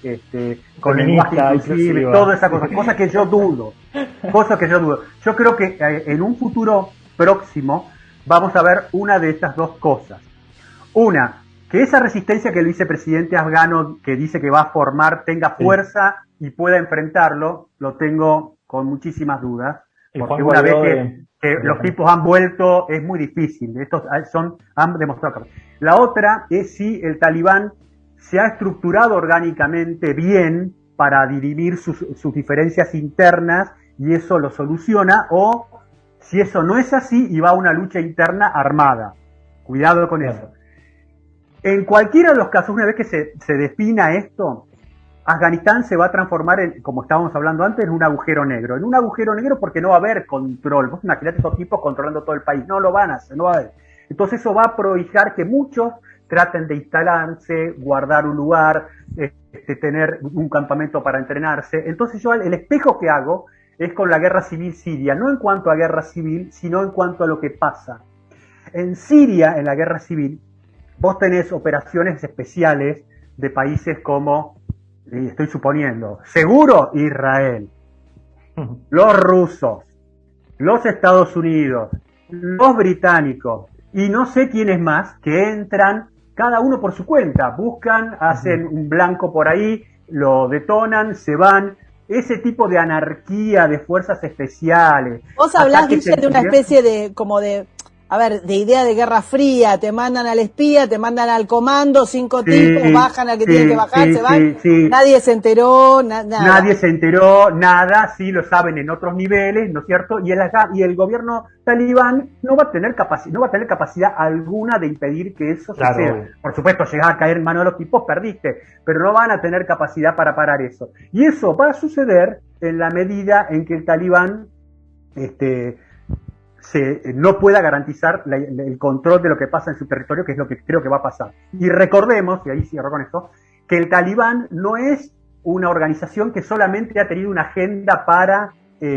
con lenguaje inclusive, toda esa cosa que yo dudo. Yo creo que en un futuro próximo vamos a ver una de estas dos cosas. Una, que esa resistencia que el vicepresidente afgano que dice que va a formar tenga fuerza y pueda enfrentarlo, lo tengo con muchísimas dudas, porque una vez que los tipos han vuelto es muy difícil, estos han demostrado. La otra es si el talibán se ha estructurado orgánicamente bien para dirimir sus diferencias internas y eso lo soluciona, o si eso no es así y va a una lucha interna armada. Cuidado con eso. En cualquiera de los casos, una vez que se defina esto, Afganistán se va a transformar, como estábamos hablando antes, en un agujero negro. En un agujero negro porque no va a haber control. Vos imaginate estos tipos controlando todo el país. No lo van a hacer, no va a haber. Entonces eso va a prohijar que muchos traten de instalarse, guardar un lugar, tener un campamento para entrenarse. Entonces yo el espejo que hago es con la guerra civil siria, no en cuanto a guerra civil, sino en cuanto a lo que pasa. En Siria, en la guerra civil, vos tenés operaciones especiales de países como, estoy suponiendo, seguro Israel, los rusos, los Estados Unidos, los británicos, y no sé quiénes más, que entran cada uno por su cuenta, buscan, hacen un blanco por ahí, lo detonan, se van. Ese tipo de anarquía de fuerzas especiales.
Vos hablás, Guille, de una especie de, como de, a ver, de idea de guerra fría, te mandan al espía, te mandan al comando, 5 tipos, bajan al que tienen que bajar, se van, nadie se enteró, nada.
Nadie se enteró, nada, sí lo saben en otros niveles, ¿no es cierto? Y el gobierno talibán no va a tener capacidad alguna de impedir que eso suceda. Por supuesto, llegás a caer en manos de los tipos, perdiste, pero no van a tener capacidad para parar eso. Y eso va a suceder en la medida en que el talibán, no pueda garantizar el control de lo que pasa en su territorio, que es lo que creo que va a pasar. Y recordemos, y ahí cierro con esto, que el talibán no es una organización que solamente ha tenido una agenda para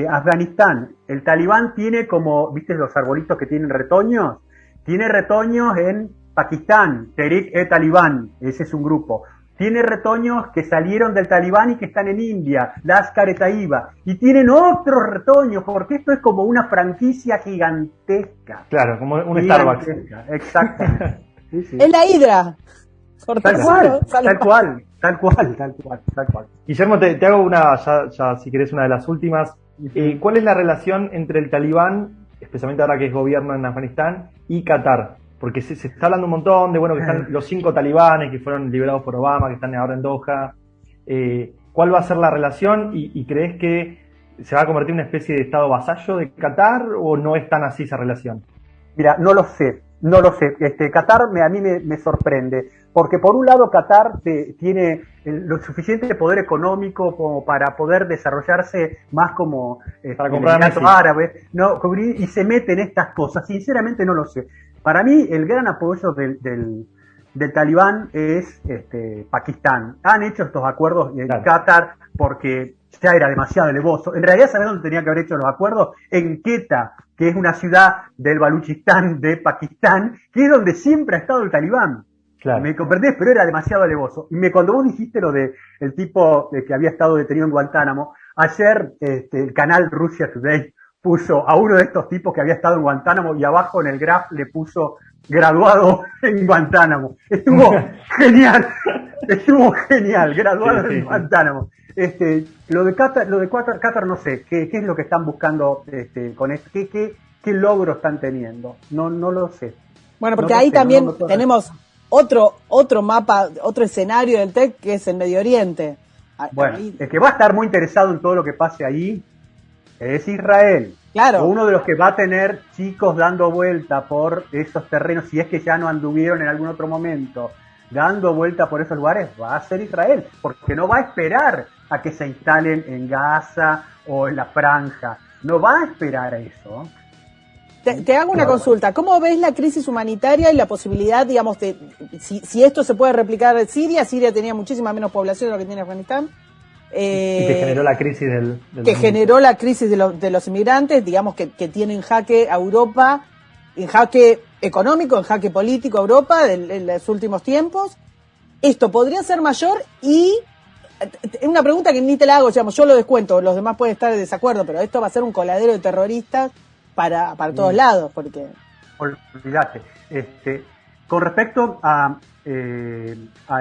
Afganistán. El talibán tiene como, ¿viste los arbolitos que tienen retoños? Tiene retoños en Pakistán, Tehrik-e-Taliban, ese es un grupo. Tiene retoños que salieron del talibán y que están en India, Lashkar-e-Taiba, y tienen otros retoños, porque esto es como una franquicia gigantesca.
Claro, como un Starbucks.
Exacto. Sí.
Es la Hidra.
Tal cual.
Guillermo, te hago una, ya si querés, una de las últimas. ¿Cuál es la relación entre el talibán, especialmente ahora que es gobierno en Afganistán, y Qatar? Porque se está hablando un montón de, que están los 5 talibanes que fueron liberados por Obama, que están ahora en Doha. ¿Cuál va a ser la relación? ¿Y crees que se va a convertir en una especie de estado vasallo de Qatar o no es tan así esa relación?
Mira, no lo sé. Qatar a mí me sorprende, porque por un lado Qatar tiene lo suficiente poder económico como para poder desarrollarse más como
para comprar
Emiratos Árabes, y se mete en estas cosas. Sinceramente no lo sé. Para mí el gran apoyo del talibán es Pakistán. Han hecho estos acuerdos en Qatar porque ya era demasiado elevoso. En realidad, ¿sabes dónde tenía que haber hecho los acuerdos? En Quetta, que es una ciudad del Baluchistán de Pakistán, que es donde siempre ha estado el talibán. Claro. ¿Me comprendés? Pero era demasiado alevoso. Y cuando vos dijiste lo de el tipo que había estado detenido en Guantánamo, ayer el canal Russia Today puso a uno de estos tipos que había estado en Guantánamo y abajo en el graph le puso graduado en Guantánamo. Estuvo genial, graduado en Guantánamo. Lo de Qatar no sé, ¿qué es lo que están buscando con esto? ¿Qué logro están teniendo? No lo sé.
Bueno, porque ahí también tenemos otro mapa, otro escenario del TEC que es el Medio Oriente.
Bueno, el que va a estar muy interesado en todo lo que pase ahí es Israel.
Claro.
Uno de los que va a tener chicos dando vuelta por esos terrenos, si es que ya no anduvieron en algún otro momento, dando vuelta por esos lugares, va a ser Israel, porque no va a esperar a que se instalen en Gaza o en la Franja. No va a esperar a eso.
Te hago una consulta. ¿Cómo ves la crisis humanitaria y la posibilidad, digamos, si esto se puede replicar en Siria? Siria tenía muchísima menos población de lo que tiene Afganistán.
Y que generó la crisis
generó la crisis de los inmigrantes, digamos, que tiene en jaque a Europa, en jaque económico, en jaque político a Europa en los últimos tiempos. Esto podría ser mayor y una pregunta que ni te la hago, digamos, yo lo descuento, los demás pueden estar de desacuerdo, pero esto va a ser un coladero de terroristas para todos lados, porque...
Olvídate. con respecto a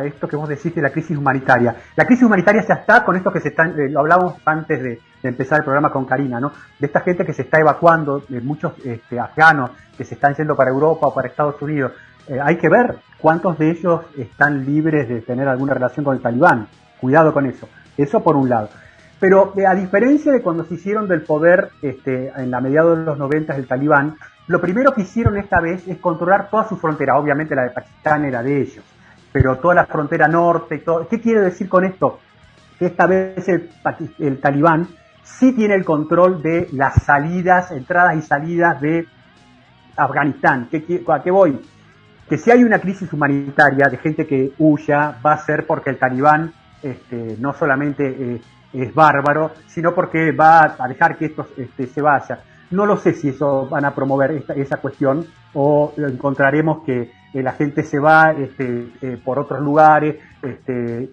esto que vos decís de la crisis humanitaria. La crisis humanitaria ya está con esto que se están, lo hablamos antes de empezar el programa con Karina, ¿no? De esta gente que se está evacuando, de muchos afganos que se están yendo para Europa o para Estados Unidos. Hay que ver cuántos de ellos están libres de tener alguna relación con el talibán. Cuidado con eso. Eso por un lado. Pero a diferencia de cuando se hicieron del poder en la mediados de los 90 el talibán, lo primero que hicieron esta vez es controlar toda su frontera. Obviamente la de Pakistán era de ellos, pero toda la frontera norte y todo. ¿Qué quiere decir con esto? Que esta vez el talibán sí tiene el control de las salidas, entradas y salidas de Afganistán. ¿A qué voy? Que si hay una crisis humanitaria de gente que huya, va a ser porque el talibán no solamente es bárbaro, sino porque va a dejar que esto se vaya. No lo sé si eso van a promover esa cuestión o encontraremos que la gente se va por otros lugares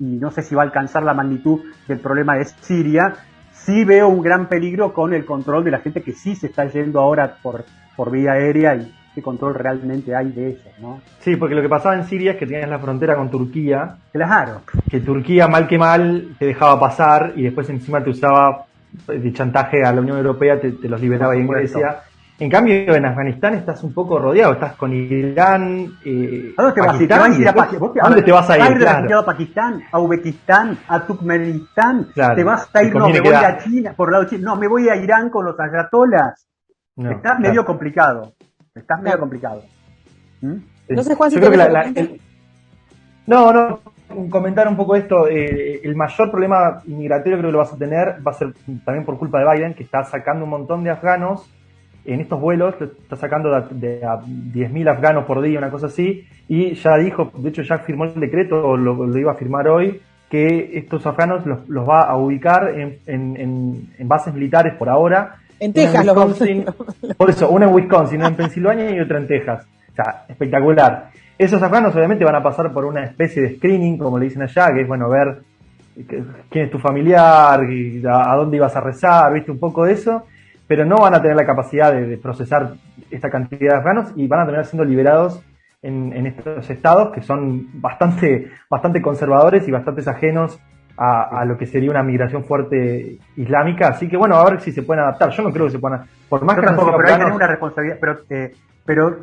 y no sé si va a alcanzar la magnitud del problema de Siria. Sí veo un gran peligro con el control de la gente que sí se está yendo ahora por vía aérea y qué control realmente hay de ellos, ¿no?
Sí, porque lo que pasaba en Siria es que tenías la frontera con Turquía.
Claro.
Que Turquía, mal que mal, te dejaba pasar y después encima te usaba de chantaje a la Unión Europea, te los liberaba ahí en Grecia. En cambio, en Afganistán estás un poco rodeado, estás con Irán,
¿a dónde te vas a ir?
¿A dónde te vas a ir?
Claro. A Pakistán, a Uzbekistán, a Turkmenistán,
claro.
Te vas a ir, no, me voy a China, por el lado de China, no, me voy a Irán con los ayatolas. No, estás medio complicado.
No sé, Juan, si
No, comentar un poco esto. El mayor problema inmigratorio creo que lo vas a tener, va a ser también por culpa de Biden, que está sacando un montón de afganos en estos vuelos, está sacando de a 10.000 afganos por día, una cosa así, y ya dijo, de hecho ya firmó el decreto, lo iba a firmar hoy, que estos afganos los va a ubicar en bases militares por ahora.
En Texas,
por eso, una en Wisconsin, una en Pensilvania y otra en Texas. O sea, espectacular. Esos afganos obviamente van a pasar por una especie de screening, como le dicen allá, que es, bueno, ver quién es tu familiar, a dónde ibas a rezar, viste, un poco de eso, pero no van a tener la capacidad de procesar esta cantidad de afganos y van a terminar siendo liberados en estos estados que son bastante conservadores y bastante ajenos a lo que sería una migración fuerte islámica, así que bueno, a ver si se pueden adaptar. Yo no creo que se puedan, por más que
tampoco, pero hay que tener una responsabilidad, pero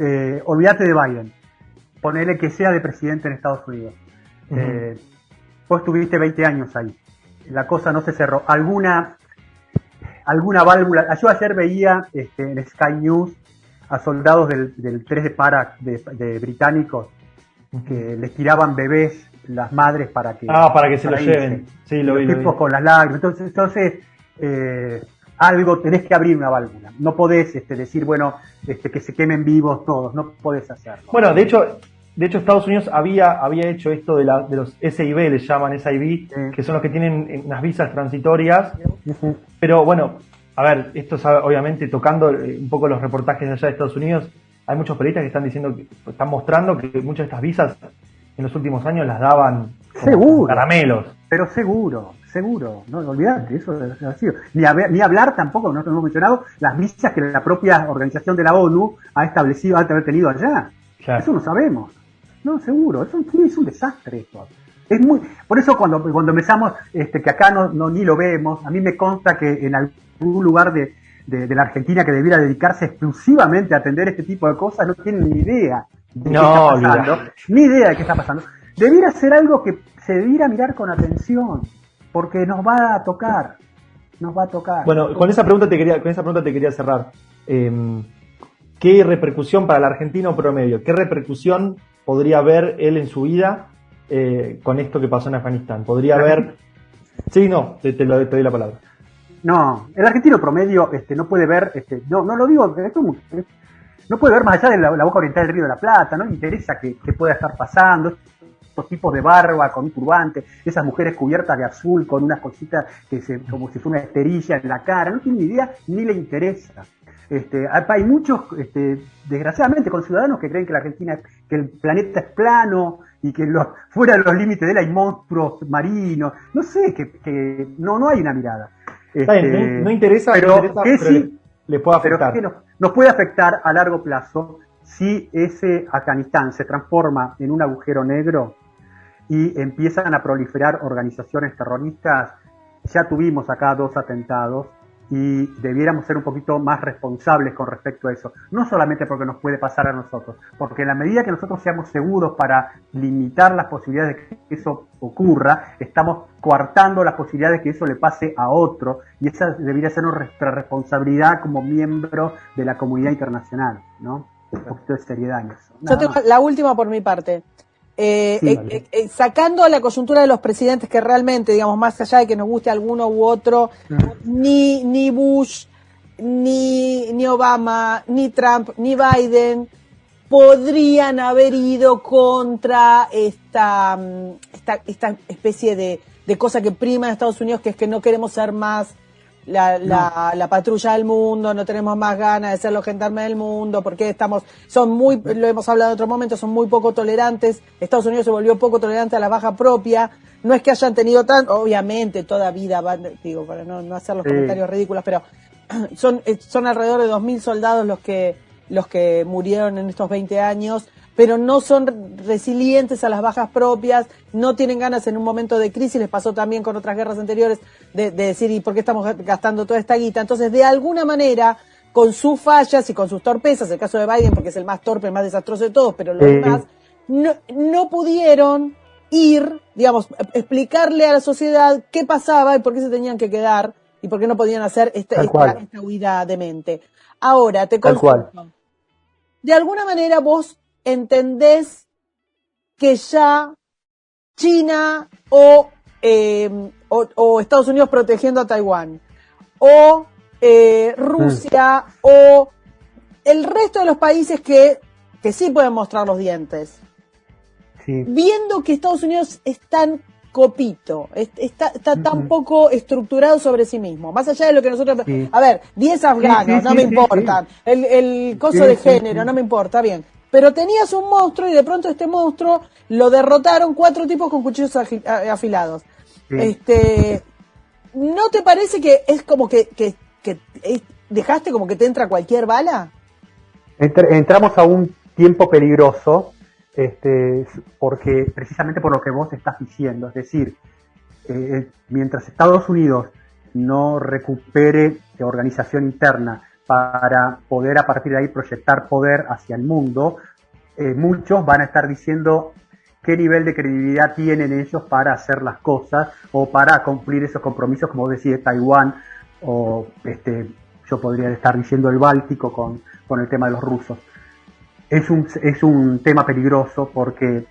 olvídate de Biden, ponele que sea de presidente en Estados Unidos. Vos tuviste 20 años ahí, la cosa no se cerró, alguna válvula. Yo ayer veía en Sky News a soldados del 3 de para de británicos que les tiraban bebés las madres para que
se lo lleven. Sí, lo vi.
Los tipos con las lágrimas. Entonces algo tenés que abrir una válvula. No podés decir, bueno, que se quemen vivos todos. No podés hacerlo.
Bueno, de hecho Estados Unidos había hecho esto de los SIV, les llaman SIV, que son los que tienen unas visas transitorias. Pero bueno, a ver, esto es obviamente tocando un poco los reportajes de allá de Estados Unidos. Hay muchos periodistas que están diciendo, están mostrando que muchas de estas visas en los últimos años las daban
seguro,
caramelos.
Pero seguro, no olvidate, eso es así. Ni hablar tampoco, no hemos mencionado las visas que la propia organización de la ONU ha establecido antes de haber tenido allá. Claro. Eso no sabemos. No, seguro, es un desastre esto. Por eso cuando empezamos, que acá ni lo vemos, a mí me consta que en algún lugar de la Argentina que debiera dedicarse exclusivamente a atender este tipo de cosas no tienen ni idea de qué está pasando. Ni idea de qué está pasando. Debiera ser algo que se debiera mirar con atención, porque nos va a tocar.
Bueno, con esa pregunta te quería cerrar. ¿Qué repercusión para el argentino promedio? ¿Qué repercusión podría haber él en su vida con esto que pasó en Afganistán? ¿Podría haber...? Sí, no, te doy la palabra.
No, el argentino promedio no puede ver, no lo digo, no puede ver más allá de la boca oriental del Río de la Plata, no le interesa qué pueda estar pasando, estos tipos de barba con un turbante, esas mujeres cubiertas de azul con unas cositas como si fuera una esterilla en la cara, no tiene ni idea ni le interesa. Hay muchos, desgraciadamente, con ciudadanos que creen que la Argentina, que el planeta es plano y que fuera de los límites de él hay monstruos marinos. No sé, que no hay una mirada.
No interesa,
pero
sí, le puede afectar.
Pero que nos puede afectar a largo plazo si ese Afganistán se transforma en un agujero negro y empiezan a proliferar organizaciones terroristas. Ya tuvimos acá 2 atentados y debiéramos ser un poquito más responsables con respecto a eso. No solamente porque nos puede pasar a nosotros, porque en la medida que nosotros seamos seguros para limitar las posibilidades de que eso ocurra, estamos coartando las posibilidades de que eso le pase a otro, y esa debería ser nuestra responsabilidad como miembro de la comunidad internacional, ¿no? Un poquito de seriedad en eso.
Yo tengo la última por mi parte.
Vale.
Sacando la coyuntura de los presidentes que realmente, digamos, más allá de que nos guste alguno u otro, ni Bush, ni Obama, ni Trump, ni Biden podrían haber ido contra esta especie de cosa que prima en Estados Unidos, que es que no queremos ser más la patrulla del mundo, no tenemos más ganas de ser los gendarmes del mundo, porque lo hemos hablado en otro momento, son muy poco tolerantes. Estados Unidos se volvió poco tolerante a la baja propia. No es que hayan tenido obviamente toda vida, para no hacer los comentarios ridículos, pero son alrededor de 2.000 soldados los que murieron en estos 20 años, pero no son resilientes a las bajas propias, no tienen ganas en un momento de crisis. Les pasó también con otras guerras anteriores de decir, ¿y por qué estamos gastando toda esta guita? Entonces, de alguna manera, con sus fallas y con sus torpezas, el caso de Biden, porque es el más torpe, el más desastroso de todos, pero los demás no pudieron ir, digamos, explicarle a la sociedad qué pasaba y por qué se tenían que quedar y por qué no podían hacer esta huida demente. Ahora, te consulto. De alguna manera vos entendés que ya China o Estados Unidos protegiendo a Taiwán, o Rusia, o el resto de los países que sí pueden mostrar los dientes, viendo que Estados Unidos es tan copito, está tan poco estructurado sobre sí mismo, más allá de lo que nosotros... A ver, 10 afganos, no me importan, el coso de género, no me importa, bien. Pero tenías un monstruo y de pronto este monstruo lo derrotaron 4 tipos con cuchillos afilados. ¿No te parece que es como que dejaste como que te entra cualquier bala?
Entramos a un tiempo peligroso, porque precisamente por lo que vos estás diciendo, es decir, mientras Estados Unidos no recupere organización interna para poder a partir de ahí proyectar poder hacia el mundo, muchos van a estar diciendo qué nivel de credibilidad tienen ellos para hacer las cosas o para cumplir esos compromisos, como decía Taiwán, o yo podría estar diciendo el Báltico con el tema de los rusos. Es un tema peligroso porque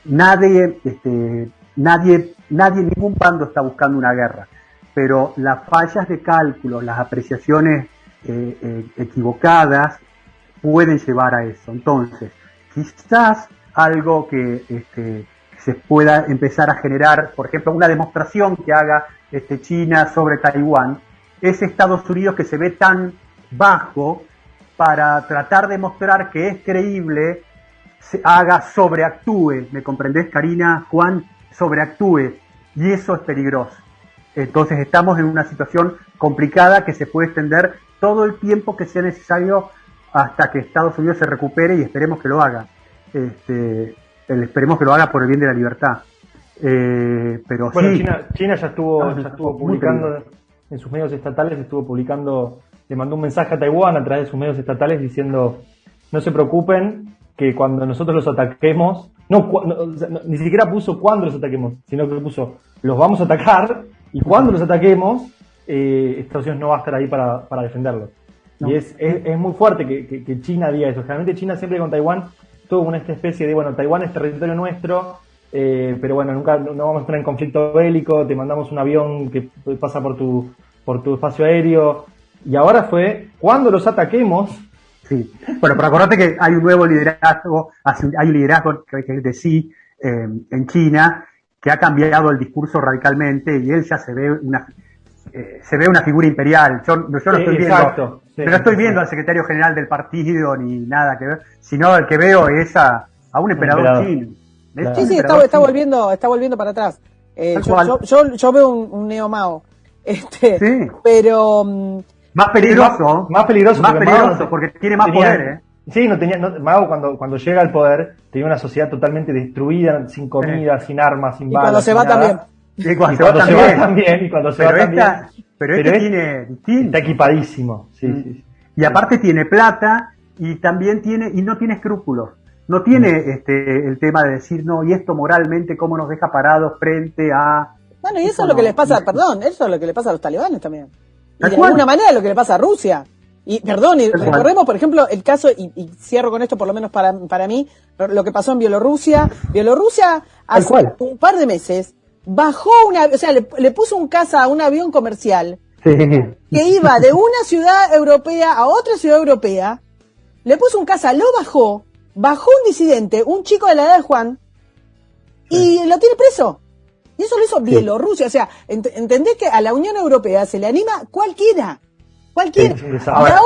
nadie, ningún bando está buscando una guerra, pero las fallas de cálculo, las apreciaciones equivocadas pueden llevar a eso. Entonces, quizás algo que se pueda empezar a generar, por ejemplo, una demostración que haga China sobre Taiwán, es Estados Unidos, que se ve tan bajo, para tratar de mostrar que es creíble, sobreactúe, ¿me comprendés, Karina, Juan? Sobreactúe, y eso es peligroso. Entonces estamos en una situación complicada que se puede extender todo el tiempo que sea necesario hasta que Estados Unidos se recupere, y esperemos que lo haga. Esperemos que lo haga por el bien de la libertad. Pero bueno, sí,
China ya estuvo publicando en sus medios estatales, le mandó un mensaje a Taiwán a través de sus medios estatales diciendo: no se preocupen, que cuando nosotros los ataquemos, ni siquiera puso cuándo los ataquemos, sino que puso los vamos a atacar, y cuando los ataquemos, Estados Unidos no va a estar ahí para defenderlos. No. Y es muy fuerte que China diga eso. Generalmente China siempre con Taiwán tuvo una especie de, bueno, Taiwán es territorio nuestro, pero bueno, nunca no vamos a entrar en conflicto bélico, te mandamos un avión que pasa por tu espacio aéreo, y ahora fue cuando los ataquemos.
Sí, bueno, pero acordate que hay un nuevo liderazgo, hay un liderazgo que es de Xi en China, que ha cambiado el discurso radicalmente, y él ya se ve una figura imperial. Yo no estoy viendo, no estoy viendo al secretario general del partido ni nada que ver, sino el que veo es a un emperador chino.
Claro. Sí, está volviendo para atrás. Yo veo un Neo Mao,
sí.
Pero
más peligroso porque tiene más poder,
Sí, Mao cuando llega al poder tenía una sociedad totalmente destruida, sin comida, sin armas, sin balas.
Y cuando se va también.
Y cuando se va también. Pero este tiene distinto.
Está equipadísimo, sí.
Y aparte tiene plata y también no tiene escrúpulos. No tiene el tema de decir, no, y esto moralmente, cómo nos deja parados frente a...
Bueno, y eso es lo que les pasa, eso es lo que le pasa a los talibanes también. Y de alguna manera es lo que le pasa a Rusia. Y recordemos, por ejemplo, el caso, y cierro con esto por lo menos para mí, lo que pasó en Bielorrusia. Bielorrusia hace un par de meses bajó le puso un caza a un avión comercial que iba de una ciudad europea a otra ciudad europea, le puso un caza, lo bajó un disidente, un chico de la edad de Juan, y lo tiene preso. Y eso lo hizo Bielorrusia. O sea, entendés que a la Unión Europea se le anima cualquiera. Ahora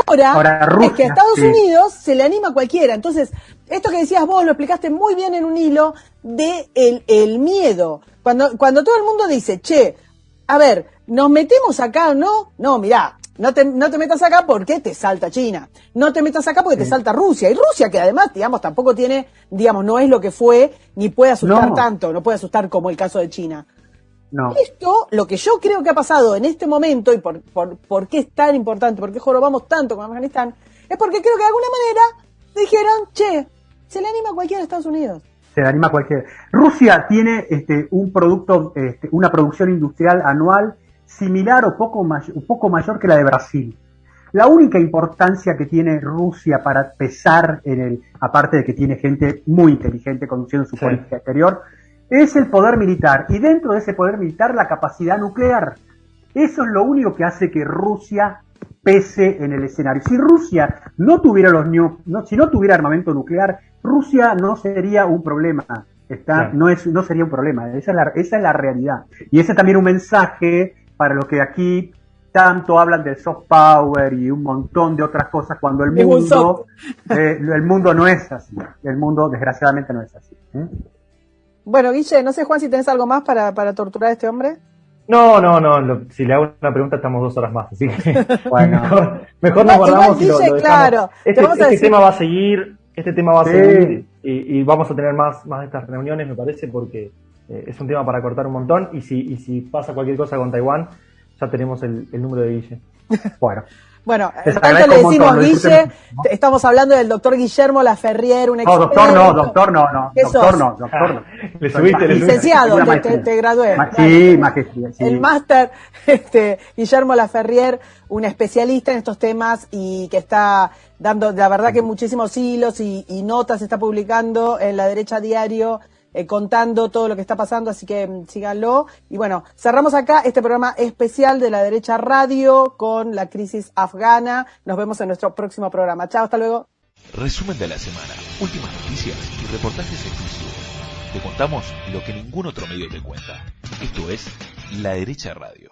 Rusia, es que a Estados Unidos se le anima cualquiera. Entonces, esto que decías vos lo explicaste muy bien en un hilo de el miedo. Cuando todo el mundo dice, che, a ver, ¿nos metemos acá o no? No, mirá, no te metas acá porque te salta China. No te metas acá porque te salta Rusia. Y Rusia, que además, tampoco tiene, no es lo que fue, ni puede asustar tanto, no puede asustar como el caso de China. No. Esto, lo que yo creo que ha pasado en este momento, y por qué es tan importante, por qué jorobamos tanto con Afganistán, es porque creo que de alguna manera dijeron, che, se le anima a cualquiera a Estados Unidos.
Se le anima a cualquiera. Rusia tiene un producto, una producción industrial anual similar o un poco mayor que la de Brasil. La única importancia que tiene Rusia para pesar aparte de que tiene gente muy inteligente conduciendo su política exterior, es el poder militar, y dentro de ese poder militar la capacidad nuclear. Eso es lo único que hace que Rusia pese en el escenario. Si Rusia no tuviera si no tuviera armamento nuclear, Rusia no sería un problema. No sería un problema. Esa es la realidad. Y ese es también un mensaje para los que aquí tanto hablan del soft power y un montón de otras cosas, cuando el mundo no es así. El mundo desgraciadamente no es así.
Bueno, Guille, no sé, Juan, si tenés algo más para torturar a este hombre.
No, si le hago una pregunta estamos 2 horas más, así que bueno, mejor nos guardamos y lo dejamos. Claro, este tema va a seguir, y vamos a tener más de estas reuniones, me parece, porque es un tema para cortar un montón, y si pasa cualquier cosa con Taiwán, ya tenemos el número de Guille.
Bueno, tanto le decimos Guille, estamos hablando del doctor Guillermo Laferrier, un experto.
Doctor no.
Le subiste.
Licenciado, te gradué.
Sí, maestría. Sí.
El máster, Guillermo Laferrier, un especialista en estos temas y que está dando, la verdad que muchísimos hilos y notas está publicando en La Derecha Diario, contando todo lo que está pasando, así que síganlo. Y bueno, cerramos acá este programa especial de La Derecha Radio con la crisis afgana. Nos vemos en nuestro próximo programa. Chao, hasta luego.
Resumen de la semana, últimas noticias y reportajes exclusivos. Te contamos lo que ningún otro medio te cuenta. Esto es La Derecha Radio.